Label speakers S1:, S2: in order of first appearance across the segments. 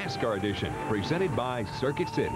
S1: NASCAR edition, presented by Circuit City.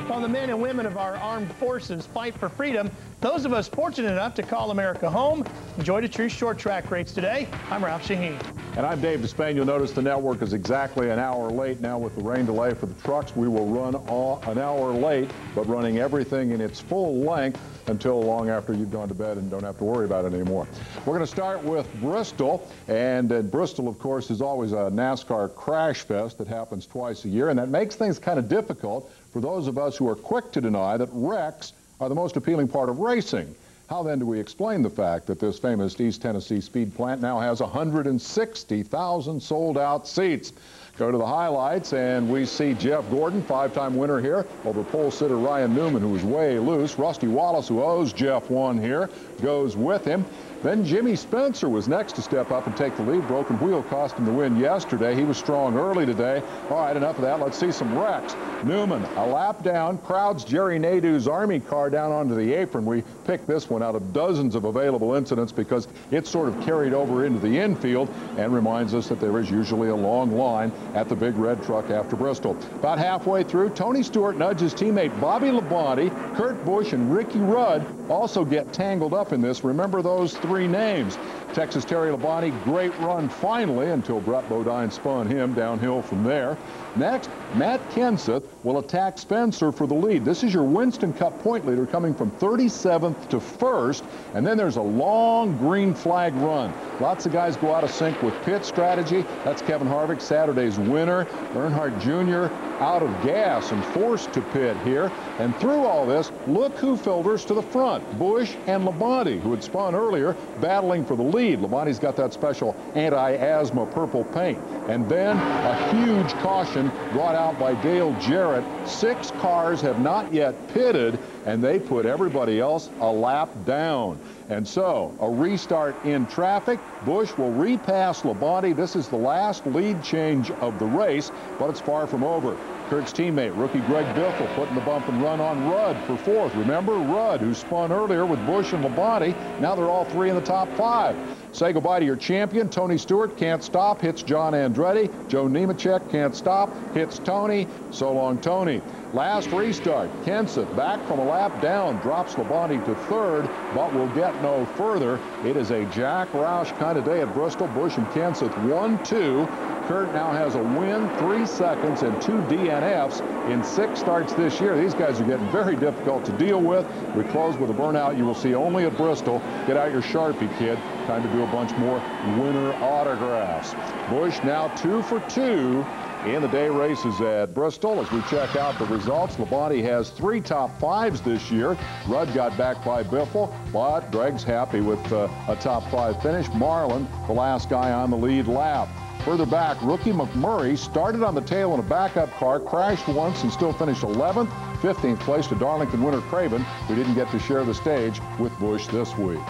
S2: While the men and women of our armed forces fight for freedom, those of us fortunate enough to call America home enjoy the true short track race today. I'm Ralph Shaheen.
S3: And I'm Dave Despain. You'll notice the network is exactly an hour late now with the rain delay for the trucks. We will run an hour late, but running everything in its full length until long after you've gone to bed and don't have to worry about it anymore. We're going to start with Bristol, and Bristol, of course, is always a NASCAR crash fest that happens twice a year, and that makes things kind of difficult for those of us who are quick to deny that wrecks are the most appealing part of racing. How then do we explain the fact that this famous East Tennessee speed plant now has 160,000 sold-out seats? Go to the highlights, and we see Jeff Gordon, five-time winner here, over pole sitter Ryan Newman, who was way loose. Rusty Wallace, who owes Jeff one here, goes with him. Then Jimmy Spencer was next to step up and take the lead. Broken wheel cost him the win yesterday. He was strong early today. All right, enough of that. Let's see some wrecks. Newman, a lap down, crowds Jerry Nadeau's Army car down onto the apron. We picked this one out of dozens of available incidents because it's sort of carried over into the infield and reminds us that there is usually a long line at the big red truck after Bristol. About halfway through, Tony Stewart nudges teammate Bobby Labonte. Kurt Busch and Ricky Rudd also get tangled up in this. Remember those three names. Texas Terry Labonte, great run finally until Brett Bodine spun him downhill from there. Next, Matt Kenseth will attack Spencer for the lead. This is your Winston Cup point leader coming from 37th to 1st, and then there's a long green flag run. Lots of guys go out of sync with pit strategy. That's Kevin Harvick, Saturday's winner. Earnhardt Jr. out of gas and forced to pit here. And through all this, look who filters to the front. Busch and Labonte, who had spun earlier, battling for the lead. Labonte's got that special anti-asthma purple paint. And then a huge caution brought out by Dale Jarrett. 6 cars have not yet pitted, and they put everybody else a lap down. And so, a restart in traffic. Busch will repass Labonte. This is the last lead change of the race, but it's far from over. Kurt's teammate, rookie Greg Biffle, putting the bump and run on Rudd for 4th. Remember, Rudd, who spun earlier with Busch and Labonte. Now they're all 3 in the top 5. Say goodbye to your champion. Tony Stewart can't stop, hits John Andretti. Joe Nemechek can't stop, hits Tony. So long, Tony. Last restart, Kenseth back from a lap down, drops Labonte to 3rd, but will get no further. It is a Jack Roush kind of day at Bristol. Busch and Kenseth 1-2. Kurt now has a win, 3 seconds, and 2 DNFs in 6 starts this year. These guys are getting very difficult to deal with. We close with a burnout you will see only at Bristol. Get out your Sharpie, kid. Time to do a bunch more winner autographs. Busch now 2 for 2 in the day races at Bristol. As we check out the results, Labonte has 3 top 5s this year. Rudd got back by Biffle, but Greg's happy with a top 5 finish. Marlin, the last guy on the lead lap. Further back, rookie McMurray started on the tail in a backup car, crashed once and still finished 11th. 15th place to Darlington winner Craven, who didn't get to share the stage with Busch this week.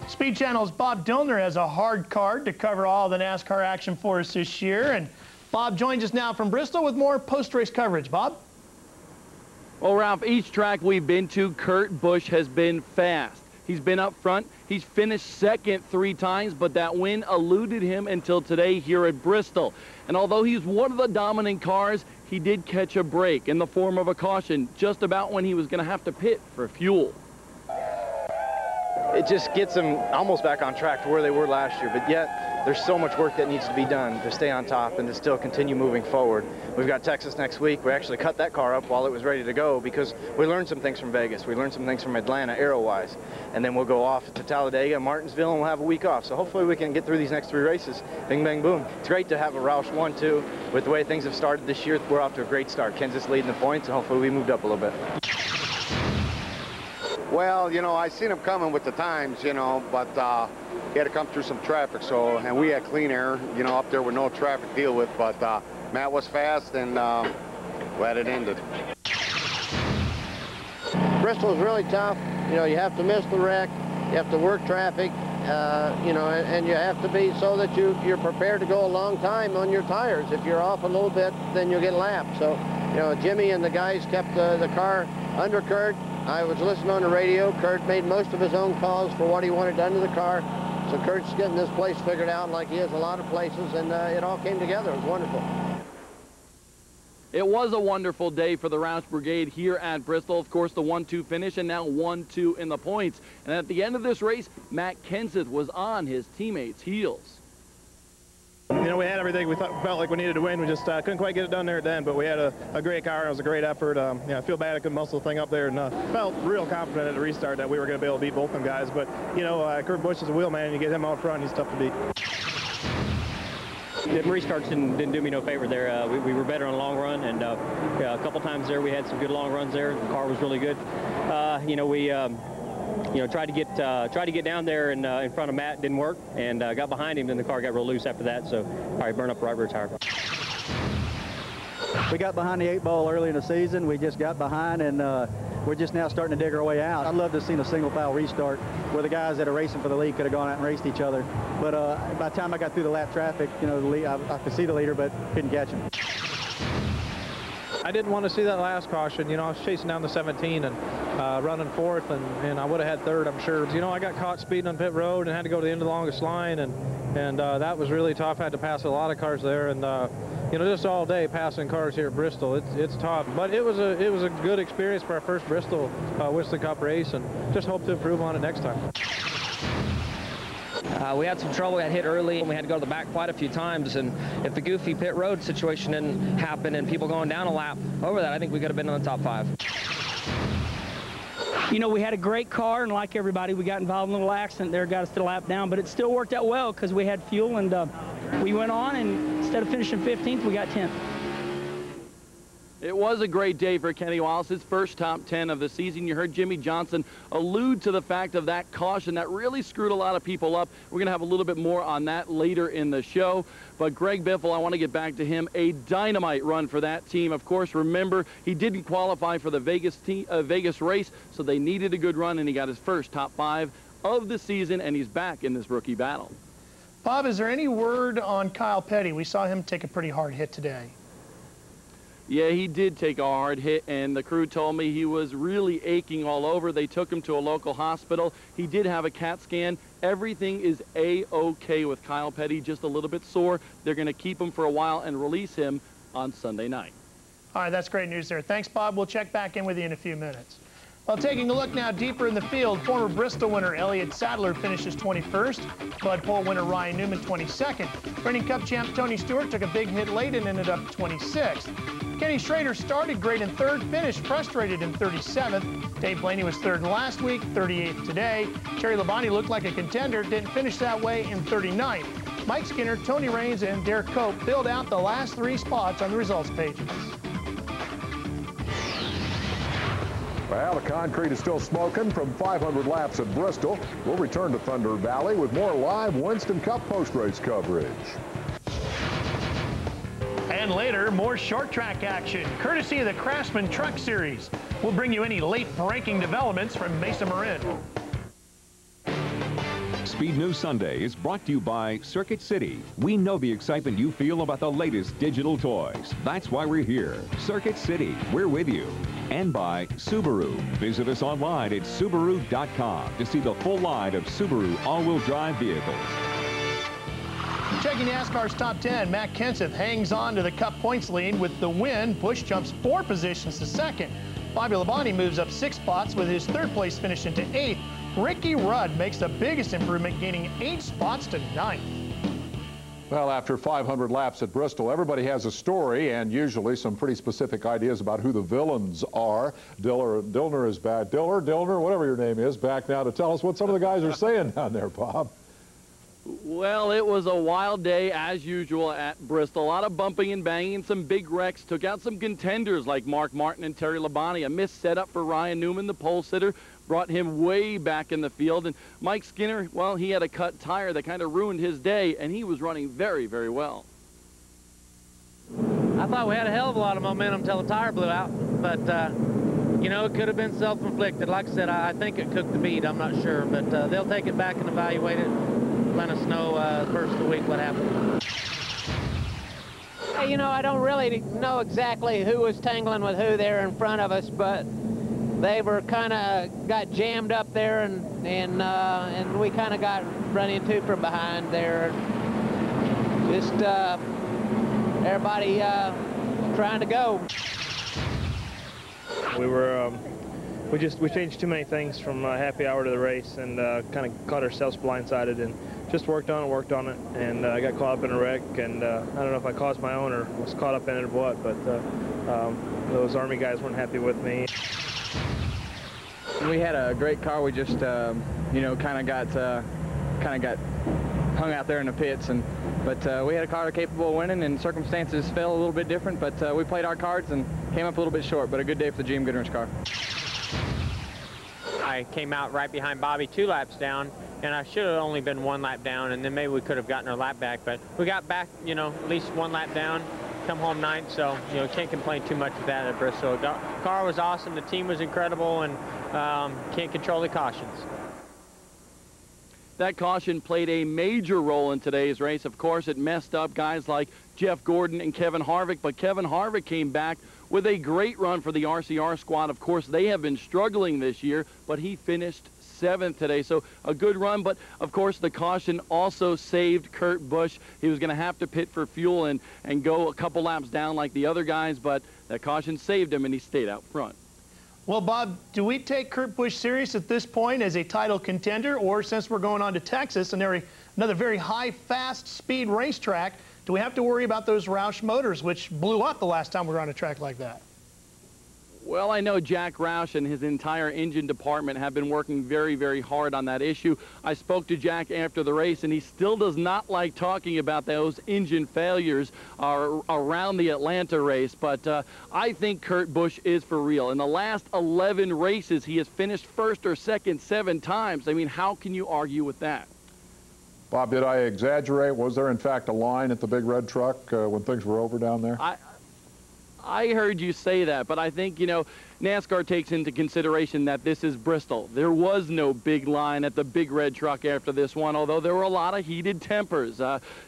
S2: Speed Channel's Bob Dillner has a hard card to cover all the NASCAR action for us this year. And Bob joins us now from Bristol with more post-race coverage. Bob?
S4: Well, Ralph, each track we've been to, Kurt Busch has been fast. He's been up front. He's finished 2nd 3 times, but that win eluded him until today here at Bristol. And although he's one of the dominant cars, he did catch a break in the form of a caution just about when he was going to have to pit for fuel.
S5: It just gets them almost back on track to where they were last year, but yet there's so much work that needs to be done to stay on top and to still continue moving forward. We've got Texas next week. We actually cut that car up while it was ready to go because we learned some things from Vegas. We learned some things from Atlanta aero-wise. And then we'll go off to Talladega, Martinsville, and we'll have a week off. So hopefully we can get through these next 3 races. Bing, bang, boom. It's great to have a Roush 1-2. With the way things have started this year, we're off to a great start. Kenseth's leading the points, and hopefully we moved up a little bit.
S6: Well, you know, I seen him coming with the times, you know, but he had to come through some traffic. So, and we had clean air, you know, up there with no traffic to deal with. But Matt was fast, and glad it ended.
S7: Bristol's really tough. You know, you have to miss the wreck. You have to work traffic. You know, and you have to be so that you're prepared to go a long time on your tires. If you're off a little bit, then you'll get lapped. So, you know, Jimmy and the guys kept the car under Kurt. I was listening on the radio. Kurt made most of his own calls for what he wanted done to the car. So Kurt's getting this place figured out like he has a lot of places, and it all came together. It was wonderful.
S4: It was a wonderful day for the Roush Brigade here at Bristol. Of course, the 1-2 finish and now 1-2 in the points. And at the end of this race, Matt Kenseth was on his teammates' heels.
S8: You know, we had everything we felt like we needed to win. We just couldn't quite get it done there at the end, but we had a great car. It was a great effort. I feel bad I couldn't muscle the thing up there, and felt real confident at the restart that we were going to be able to beat both them guys. But, you know, Kurt Busch is a wheel man, and you get him out front, he's tough to beat.
S9: The restarts didn't do me no favor there. We were better on the long run, and a couple times there we had some good long runs there. The car was really good. You know, we tried to get down there and in front of Matt, didn't work, and got behind him. Then the car got real loose after that, so I burned up right rear tire.
S10: We got behind the 8 ball early in the season. We just got behind, and we're just now starting to dig our way out. I'd love to have seen a single file restart where the guys that are racing for the lead could have gone out and raced each other. But by the time I got through the lap traffic, you know, the lead, I could see the leader, but couldn't catch him.
S8: I didn't want to see that last caution. You know, I was chasing down the 17 and running fourth, and I would have had third, I'm sure. You know, I got caught speeding on pit road and had to go to the end of the longest line, and that was really tough. I had to pass a lot of cars there, and you know, just all day passing cars here at Bristol. It's tough, but it was a good experience for our first Bristol Winston Cup race, and just hope to improve on it next time.
S9: We had some trouble. We got hit early, and we had to go to the back quite a few times. And if the goofy pit road situation didn't happen and people going down a lap over that, I think we could have been in the top 5.
S11: You know, we had a great car, and like everybody, we got involved in a little accident there, got us to the lap down, but it still worked out well because we had fuel, and we went on, and instead of finishing 15th, we got 10th.
S4: It was a great day for Kenny Wallace, his first top 10 of the season. You heard Jimmy Johnson allude to the fact of that caution that really screwed a lot of people up. We're going to have a little bit more on that later in the show. But Greg Biffle, I want to get back to him. A dynamite run for that team. Of course, remember, he didn't qualify for the Vegas race, so they needed a good run, and he got his first top 5 of the season, and he's back in this rookie battle.
S2: Bob, is there any word on Kyle Petty? We saw him take a pretty hard hit today.
S4: Yeah, he did take a hard hit, and the crew told me he was really aching all over. They took him to a local hospital. He did have a CAT scan. Everything is A-OK with Kyle Petty, just a little bit sore. They're going to keep him for a while and release him on Sunday night. All
S2: right, that's great news there. Thanks, Bob. We'll check back in with you in a few minutes. Well, taking a look now deeper in the field, former Bristol winner Elliott Sadler finishes 21st. Bud Pole winner Ryan Newman 22nd. Reigning Cup champ Tony Stewart took a big hit late and ended up 26th. Kenny Schrader started great in 3rd, finished frustrated in 37th. Dave Blaney was 3rd last week, 38th today. Terry Labonte looked like a contender, didn't finish that way in 39th. Mike Skinner, Tony Raines, and Derek Cope filled out the last 3 spots on the results pages.
S3: Well, the concrete is still smoking from 500 laps at Bristol. We'll return to Thunder Valley with more live Winston Cup post-race coverage.
S2: And later, more short track action, courtesy of the Craftsman Truck Series. We'll bring you any late breaking developments from Mesa Marin.
S1: Speed News Sunday is brought to you by Circuit City. We know the excitement you feel about the latest digital toys. That's why we're here. Circuit City, we're with you. And by Subaru. Visit us online at Subaru.com to see the full line of Subaru all-wheel drive vehicles.
S2: Checking NASCAR's top 10, Matt Kenseth hangs on to the Cup points lead with the win. Busch jumps 4 positions to 2nd. Bobby Labonte moves up 6 spots with his 3rd place finish into 8th. Ricky Rudd makes the biggest improvement, gaining 8 spots to 9th.
S3: Well, after 500 laps at Bristol, everybody has a story and usually some pretty specific ideas about who the villains are. Dillner is back. Dillner, whatever your name is, back now to tell us what some of the guys are saying down there, Bob.
S4: Well, it was a wild day, as usual, at Bristol. A lot of bumping and banging, some big wrecks. Took out some contenders like Mark Martin and Terry Labonte. A missed setup for Ryan Newman, the pole sitter, brought him way back in the field. And Mike Skinner, well, he had a cut tire that kind of ruined his day, and he was running very, very well.
S12: I thought we had a hell of a lot of momentum until the tire blew out, but you know, it could have been self-inflicted. Like I said, I think it cooked the bead. I'm not sure, but they'll take it back and evaluate it. Let us know first of the week what happened.
S7: You know, I don't really know exactly who was tangling with who there in front of us, but they were kind of got jammed up there, and we kind of got run into from behind there. Just everybody
S12: trying to go.
S8: We changed too many things from happy hour to the race, and kind of caught ourselves blindsided, and just worked on it, and I got caught up in a wreck, and I don't know if I caused my own or was caught up in it or what, but those Army guys weren't happy with me.
S13: We had a great car. We just, you know, kind of got hung out there in the pits, but we had a car capable of winning, and circumstances fell a little bit different, but we played our cards and came up a little bit short, but a good day for the GM Goodwrench car.
S12: I came out right behind Bobby 2 laps down, and I should have only been 1 lap down, and then maybe we could have gotten our lap back, but we got back, you know, at least 1 lap down, come home 9th, so, you know, can't complain too much with that at Bristol. The car was awesome, the team was incredible, and can't control the cautions.
S4: That caution played a major role in today's race. Of course, it messed up guys like Jeff Gordon and Kevin Harvick, but Kevin Harvick came back with a great run for the RCR squad. Of course, they have been struggling this year, but he finished 7th today, so a good run. But of course, the caution also saved Kurt Busch. He was going to have to pit for fuel and go a couple laps down like the other guys, but that caution saved him, and he stayed out front.
S2: Well, Bob, do we take Kurt Busch serious at this point as a title contender, or since we're going on to Texas, another very high, fast speed racetrack, do we have to worry about those Roush motors, which blew up the last time we were on a track like that?
S4: Well, I know Jack Roush and his entire engine department have been working very, very hard on that issue. I spoke to Jack after the race, and he still does not like talking about those engine failures around the Atlanta race. But I think Kurt Busch is for real. In the last 11 races, he has finished 1st or 2nd 7 times. I mean, how can you argue with that?
S3: Bob, did I exaggerate? Was there, in fact, a line at the big red truck when things were over down there?
S4: I heard you say that, but I think, you know, NASCAR takes into consideration that this is Bristol. There was no big line at the big red truck after this one, although there were a lot of heated tempers.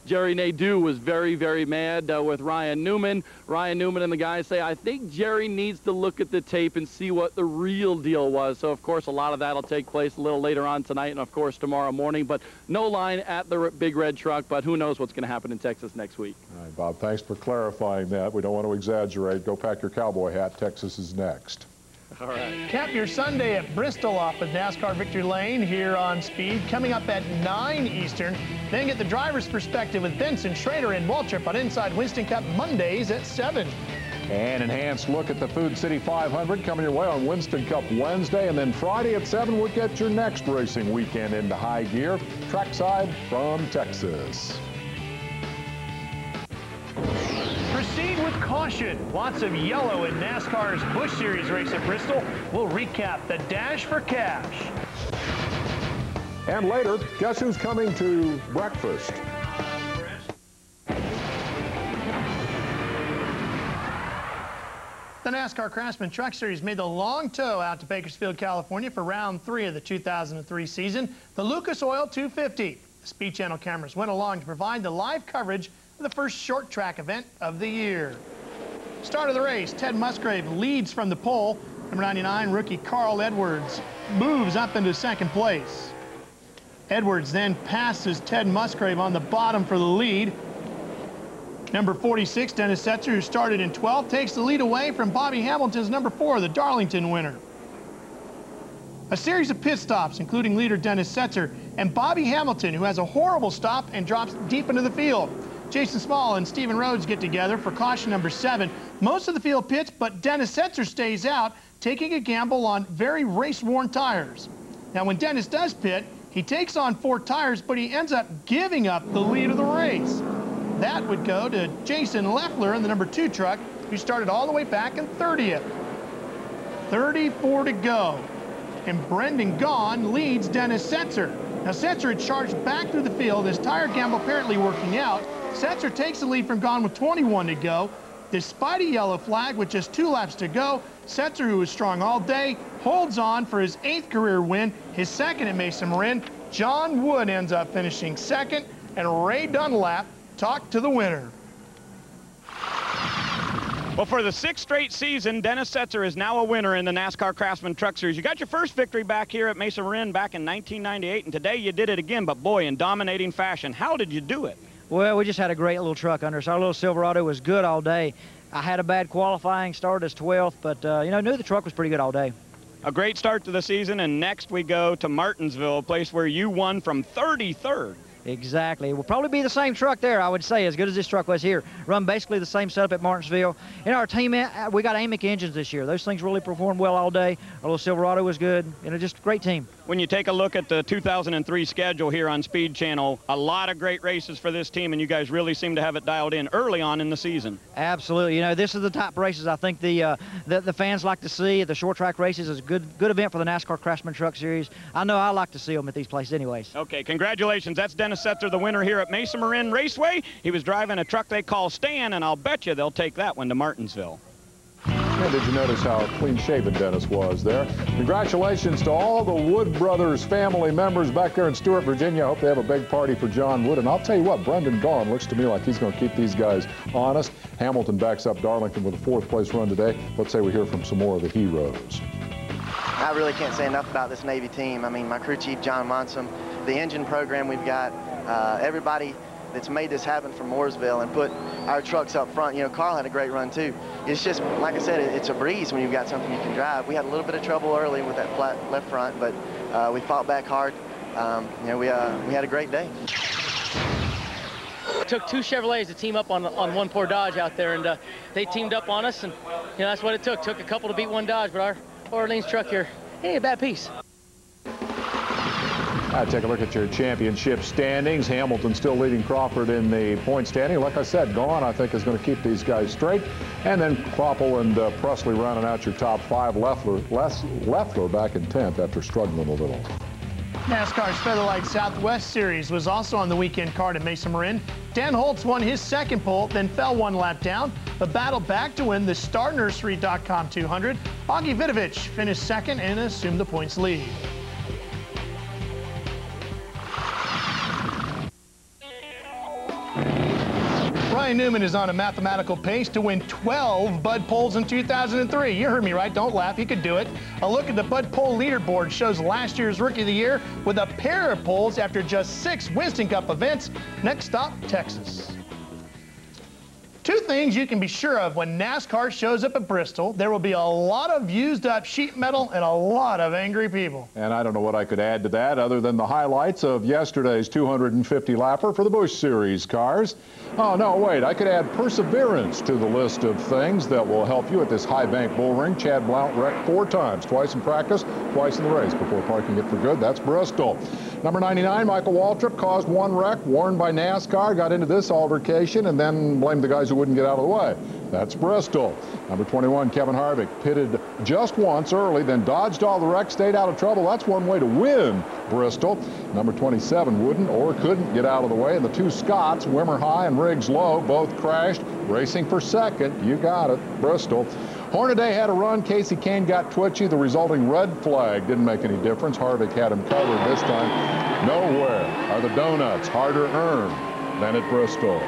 S4: Jerry Nadeau was very, very mad with Ryan Newman. Ryan Newman and the guys say, I think Jerry needs to look at the tape and see what the real deal was. So, of course, a lot of that will take place a little later on tonight and, of course, tomorrow morning. But no line at the big red truck, but who knows what's going to happen in Texas next week.
S3: All right, Bob, thanks for clarifying that. We don't want to exaggerate. Go pack your cowboy hat. Texas is next.
S2: All right. Cap your Sunday at Bristol off with NASCAR Victory Lane here on Speed, coming up at 9 Eastern. Then get the driver's perspective with Benson, Schrader, and Waltrip on Inside Winston Cup Mondays at 7.
S3: An enhanced look at the Food City 500 coming your way on Winston Cup Wednesday, and then Friday at 7 we'll get your next racing weekend into high gear, trackside from Texas.
S2: Proceed with caution. Lots of yellow in NASCAR's Busch Series race at Bristol. We'll recap the Dash for Cash.
S3: And later, guess who's coming to breakfast?
S2: The NASCAR Craftsman Truck Series made the long tow out to Bakersfield, California for round 3 of the 2003 season, the Lucas Oil 250. The Speed Channel cameras went along to provide the live coverage of the first short track event of the year. Start of the race, Ted Musgrave leads from the pole. Number 99, rookie Carl Edwards moves up into 2nd place. Edwards then passes Ted Musgrave on the bottom for the lead. Number 46, Dennis Setzer, who started in 12th, takes the lead away from Bobby Hamilton's number 4, the Darlington winner. A series of pit stops, including leader Dennis Setzer and Bobby Hamilton, who has a horrible stop and drops deep into the field. Jason Small and Stephen Rhodes get together for caution number 7. Most of the field pits, but Dennis Setzer stays out, taking a gamble on very race-worn tires. Now, when Dennis does pit, he takes on 4 tires, but he ends up giving up the lead of the race. That would go to Jason Leffler in the number 2 truck, who started all the way back in 30th. 34 to go. And Brendan Gaughan leads Dennis Setzer. Now, Setzer had charged back through the field, his tire gamble apparently working out. Setzer takes the lead from Gaughan with 21 to go. Despite a yellow flag with just 2 laps to go, Setzer, who was strong all day, holds on for his 8th career win, his 2nd at Mesa Marin. John Wood ends up finishing 2nd, and Ray Dunlap talked to the winner.
S14: Well, for the 6th straight season, Dennis Setzer is now a winner in the NASCAR Craftsman Truck Series. You got your first victory back here at Mesa Marin back in 1998, and today you did it again, but boy, in dominating fashion. How did you do it?
S15: Well, we just had a great little truck under us. Our little Silverado was good all day. I had a bad qualifying, started as 12th, but, you know, knew the truck was pretty good all day.
S14: A great start to the season, and next we go to Martinsville, a place where you won from 33rd.
S15: Exactly. It will probably be the same truck there, I would say, as good as this truck was here. Run basically the same setup at Martinsville. In our team, we got Amick engines this year. Those things really performed well all day. Our little Silverado was good. You know, just a great team.
S14: When you take a look at the 2003 schedule here on Speed Channel, a lot of great races for this team, and you guys really seem to have it dialed in early on in the season.
S15: Absolutely. You know, this is the type of races I think the fans like to see. The short track races is a good event for the NASCAR Craftsman Truck Series. I know I like to see them at these places anyways.
S14: Okay, congratulations. That's Dennis Setzer, the winner here at Mesa Marin Raceway. He was driving a truck they call Stan, and I'll bet you they'll take that one to Martinsville.
S3: And did you notice how clean-shaven Dennis was there? Congratulations to all the Wood Brothers family members back there in Stewart, Virginia. I hope they have a big party for John Wood. And I'll tell you what, Brendan Gaughan looks to me like he's going to keep these guys honest. Hamilton backs up Darlington with a 4th-place run today. Let's say we hear from some more of the heroes.
S16: I really can't say enough about this Navy team. I mean, my crew chief, John Monsom, the engine program we've got, everybody that's made this happen from Mooresville and put our trucks up front. You know, Carl had a great run too. It's just, like I said, it's a breeze when you've got something you can drive. We had a little bit of trouble early with that flat left front, but we fought back hard. You know, we had a great day.
S17: It took 2 Chevrolets to team up on one poor Dodge out there, and they teamed up on us, and you know, that's what it took. Took a couple to beat one Dodge, but our Orleans truck here, hey, a bad piece.
S3: Take a look at your championship standings. Hamilton still leading Crawford in the point standing. Like I said, Gaughan, I think, is going to keep these guys straight. And then Kloppel and Presley rounding out your top 5. Leffler back in 10th after struggling a little.
S2: NASCAR's Featherlight Southwest Series was also on the weekend card at Mesa Marin. Dan Holtz won his 2nd pole, then fell 1 lap down, but battled back to win the StarNursery.com 200. Augie Vidovich finished 2nd and assumed the points lead. Ryan Newman is on a mathematical pace to win 12 Bud Poles in 2003. You heard me right, don't laugh, he could do it. A look at the Bud Pole leaderboard shows last year's Rookie of the Year with a pair of poles after just 6 Winston Cup events. Next stop, Texas. 2 things you can be sure of when NASCAR shows up at Bristol. There will be a lot of used up sheet metal and a lot of angry people.
S3: And I don't know what I could add to that other than the highlights of yesterday's 250 lapper for the Busch Series cars. Oh, no, wait, I could add perseverance to the list of things that will help you at this high bank bull ring. Chad Blount wrecked 4 times, twice in practice, twice in the race before parking it for good. That's Bristol. Number 99, Michael Waltrip, caused 1 wreck, warned by NASCAR, got into this altercation, and then blamed the guys who wouldn't get out of the way. That's Bristol. Number 21, Kevin Harvick, pitted just once early, then dodged all the wrecks, stayed out of trouble. That's one way to win Bristol. Number 27 wouldn't or couldn't get out of the way. And the 2 Scotts, Wimmer High and Riggs Low, both crashed, racing for 2nd. You got it, Bristol. Hornaday had a run. Casey Kane got twitchy. The resulting red flag didn't make any difference. Harvick had him covered this time. Nowhere are the donuts harder earned than at Bristol.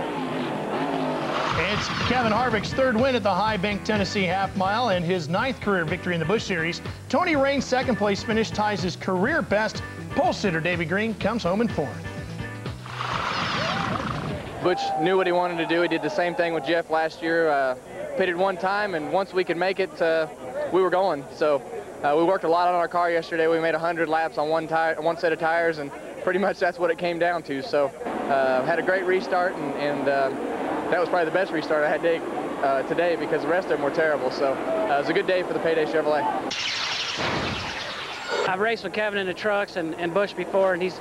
S2: It's Kevin Harvick's 3rd win at the High Bank, Tennessee half mile and his 9th career victory in the Busch Series. Tony Rain's 2nd place finish ties his career best. Pole sitter Davey Green comes home in 4th.
S13: Butch knew what he wanted to do. He did the same thing with Jeff last year. Pitted 1 time, and once we could make it, we were going. So we worked a lot on our car yesterday. We made 100 laps on one set of tires, and pretty much that's what it came down to. So had a great restart, and that was probably the best restart I had today because the rest of them were terrible. So it was a good day for the Payday Chevrolet.
S11: I've raced with Kevin in the trucks and Busch before, and he's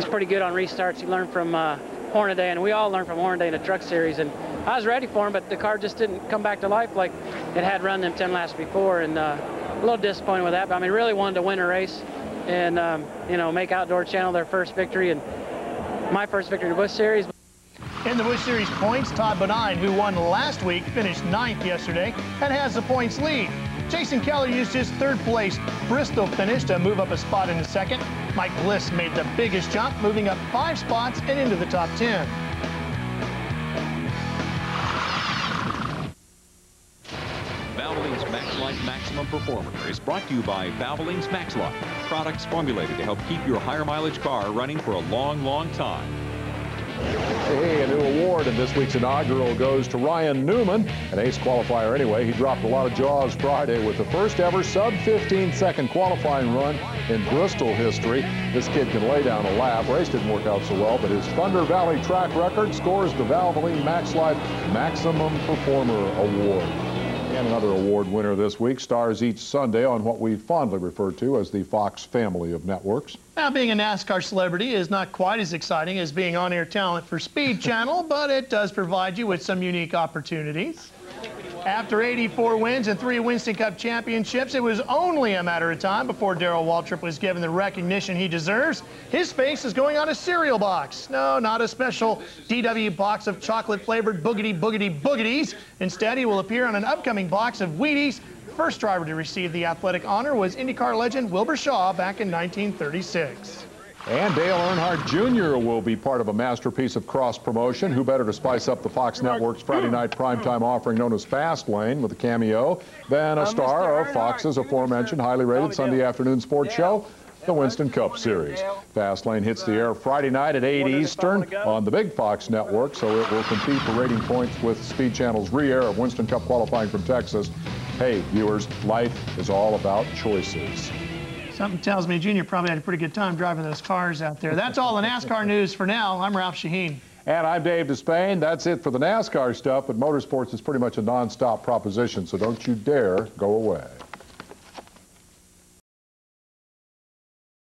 S11: pretty good on restarts. He learned from Hornaday, and we all learned from Hornaday in the truck series. And I was ready for him, but the car just didn't come back to life like it had run them 10 laps before, and a little disappointed with that. But I mean, really wanted to win a race and you know, make Outdoor Channel their first victory and my first victory in the Busch Series.
S2: In the Busch Series points, Todd Bodine, who won last week, finished 9th yesterday and has the points lead. Jason Keller used his 3rd place Bristol finish to move up a spot in the 2nd. Mike Bliss made the biggest jump, moving up 5 spots and into the top 10.
S1: Valvoline's MaxLife Maximum Performer is brought to you by Valvoline's MaxLife, products formulated to help keep your higher mileage car running for a long, long time.
S3: Hey, a new award in this week's inaugural goes to Ryan Newman, an ace qualifier anyway. He dropped a lot of jaws Friday with the first ever sub-15-second qualifying run in Bristol history. This kid can lay down a lap. Race didn't work out so well, but his Thunder Valley track record scores the Valvoline Max Life Maximum Performer Award. And another award winner this week stars each Sunday on what we fondly refer to as the Fox family of networks.
S2: Now, being a NASCAR celebrity is not quite as exciting as being on-air talent for Speed Channel, but it does provide you with some unique opportunities. After 84 wins and 3 Winston Cup championships, it was only a matter of time before Darrell Waltrip was given the recognition he deserves. His face is going on a cereal box. No, not a special DW box of chocolate-flavored boogity boogity boogities. Instead, he will appear on an upcoming box of Wheaties. First driver to receive the athletic honor was IndyCar legend Wilbur Shaw back in 1936.
S3: And Dale Earnhardt Jr. will be part of a masterpiece of cross-promotion. Who better to spice up the Fox Network's Friday night primetime offering known as Fast Lane with a cameo than a star of Fox's aforementioned highly rated Sunday afternoon sports show, the Winston Cup Series. Fast Lane hits the air Friday night at 8 Eastern on the big Fox network, so it will compete for rating points with Speed Channel's re-air of Winston Cup qualifying from Texas. Hey, viewers, life is all about choices.
S2: Something tells me Junior probably had a pretty good time driving those cars out there. That's all the NASCAR news for now. I'm Ralph Shaheen.
S3: And I'm Dave Despain. That's it for the NASCAR stuff, but motorsports is pretty much a non-stop proposition, so don't you dare go away.